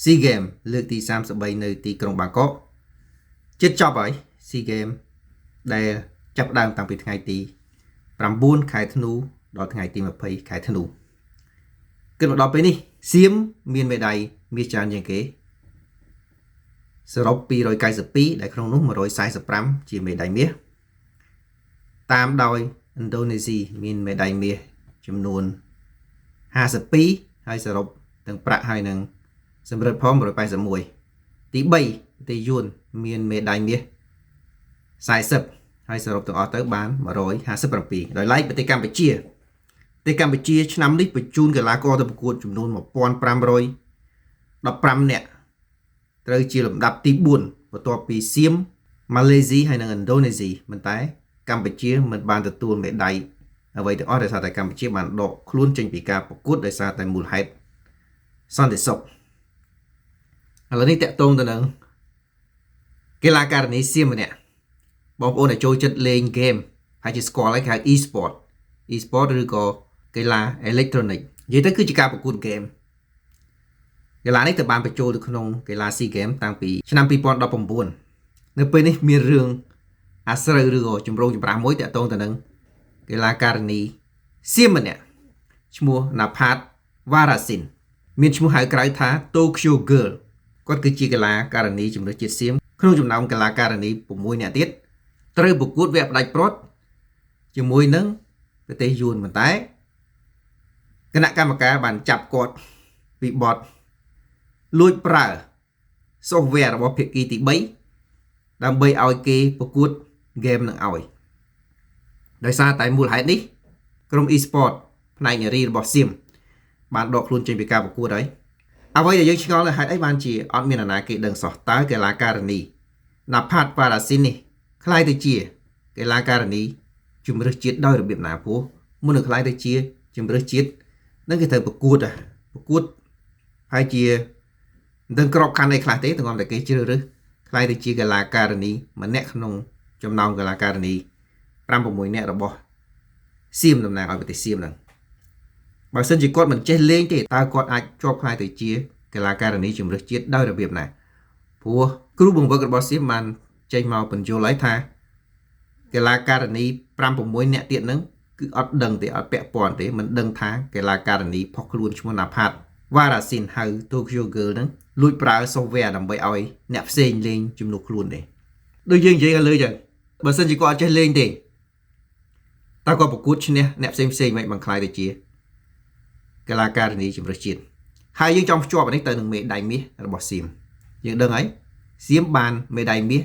SEA Games លើកទី33នៅទីក្រុងបាងកកជិតចប់ហើយ SEA Games ដែលចាប់ផ្ដើមតាំងពីថ្ងៃទី9ខែធ្នូដល់ថ្ងៃទី20ខែធ្នូគិតមកដល់ពេលនេះសៀមមានមេដាយមាសច្រើនជាងគេសរុប292ដែលក្នុងនោះ145ជាមេដាយមាសតាមដោយឥណ្ឌូនេស៊ីមានមេដាយមាសចំនួន52ហើយសរុបទាំងប្រាក់ហើយនឹងសម្រិតផង181ទី3ប្រទេសយួនមានមេដាយមាស40ហើយសរុបទាំងអស់ទៅបាន157ដោយឡែកប្រទេសកម្ពុជាឆ្នាំនេះបញ្ជូនកីឡាករទៅប្រកួតចំនួន1515នាក់ត្រូវជាលំដាប់ទី4បន្ទាប់ពីសៀមម៉ាឡេស៊ីហើយនិងឥណ្ឌូនេស៊ីប៉ុន្តែកម្ពុជាមិនបានទទួលមេដាយអ្វីទាំងអស់ដោយសារតែកម្ពុជាបានដកខ្លួនចេញពីការប្រកួតដោយសារតែមូលហេតុសន្តិសុខឥឡូវនេះតកតងទៅនឹងកីឡាករនីសៀមម្នាក់បងប្អូនដែលចូលចិត្តលេងហ្គេមហើយជាស្គាល់ហើយគេហៅ e-sport ឬក៏កីឡាអេឡិចត្រូនិកនិយាយទៅគឺជាការប្រកួតហ្គេមកីឡានេះត្រូវបានបញ្ចូលទៅក្នុងកីឡា SEA Games តាំងពីឆ្នាំ2019នៅពេលនេះមានរឿងអាស្រូវឬក៏ចម្រូងចម្រាសមួយតាក់ទងទៅនឹងកីឡាករនីសៀមម្នាក់ឈ្មោះ Naphat Warasin មានឈ្មោះហៅក្រៅថា Tokyo Girl គាត់គឺជាកីឡាករនីជម្រើសជាតិសៀមក្នុងចំណោមកីឡាករនី6នាក់ទៀតត្រូវប្រកួតវគ្គផ្ដាច់ព្រាត់ជាមួយនឹងប្រទេសយួនប៉ុន្តែគណៈកម្មការបានចាប់គាត់ពីបទលួចប្រើ software របស់ភាគីទី3ដើម្បីឲ្យគេប្រកួត game នឹងឲ្យដោយសារតែមូលហេតុនេះក្រុម e-sport ផ្នែកនារីរបស់សៀមបានដកខ្លួនចេញពីការប្រកួតហើយអ្វីដែលយើងឆ្ងល់ហេតុអីបានជាអត់មាននរណាគេដឹងសោះតើកីឡាករនី Naphat Warasin នេះខ្លាយទៅជាកីឡាករនីជំនឿជាតិដោយរបៀបណាព្រោះមុននឹងខ្លាយទៅជាជំនឿជាតិនឹងគេត្រូវប្រកួតហើយជាមិនដឹងក្របខ័ណ្ឌអីខ្លះទេទាំងអស់តែគេជ្រើសរើសខ្លាយទៅជាកីឡាករនីម្នាក់ក្នុងចំណោមកីឡាករនី5-6នាក់របស់សៀមតំណាងឲ្យប្រទេសសៀមហ្នឹងបើសិនជាគាត់មិនចេះលេងទេតើគាត់អាចជាប់ខ្លាយទៅជាកីឡាករនីជំនឿជាតិដោយរបៀបណាព្រោះគ្រូបង្វឹករបស់សៀមបានចេញមកបញ្យល់ឲ្យថាកីឡាករនី5-6នាក់ទៀតហ្នឹងគឺអត់ដឹងទេអត់ពាក់ព័ន្ធទេមិនដឹងថាកីឡាករនីផុសខ្លួនឈ្មោះ Naphat Warasin ហៅ Tokyo Girl ហ្នឹងលួចប្រើ software ដើម្បីឲ្យអ្នកផ្សេងលេងជំនួសខ្លួនទេដូចយើងនិយាយឲ្យលើចឹងបើសិនជាគាត់អត់ចេះលេងទេតើគាត់ប្រកួតឈ្នះអ្នកផ្សេងមិនបានខ្លាយទៅជាកីឡាករនីជំនឿជាតិហើយយើងចង់ភ្ជាប់នេះទៅនឹងមេដាយមាសរបស់សៀមយើងដឹងហើយសៀមបានមេដាយមាស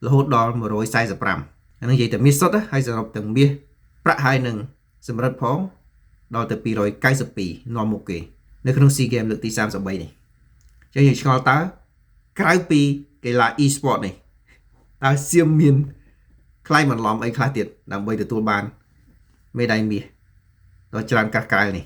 រហូតដល់145អានឹងនិយាយតែមាសសុទ្ធហើយសរុបទាំងមាសប្រាក់ហើយនឹងសម្រិតផងដល់ទៅ292នាំមុខគេនៅក្នុង SEA Games លើកទី33នេះចឹងយើងឆ្ងល់តើក្រៅពីកីឡា e-sport នេះតើសៀមមានខ្លាយបន្លំអីខ្លះទៀតដើម្បីទទួលបានមេដាយមាសដ៏ច្រើនកាសក្រៅនេះ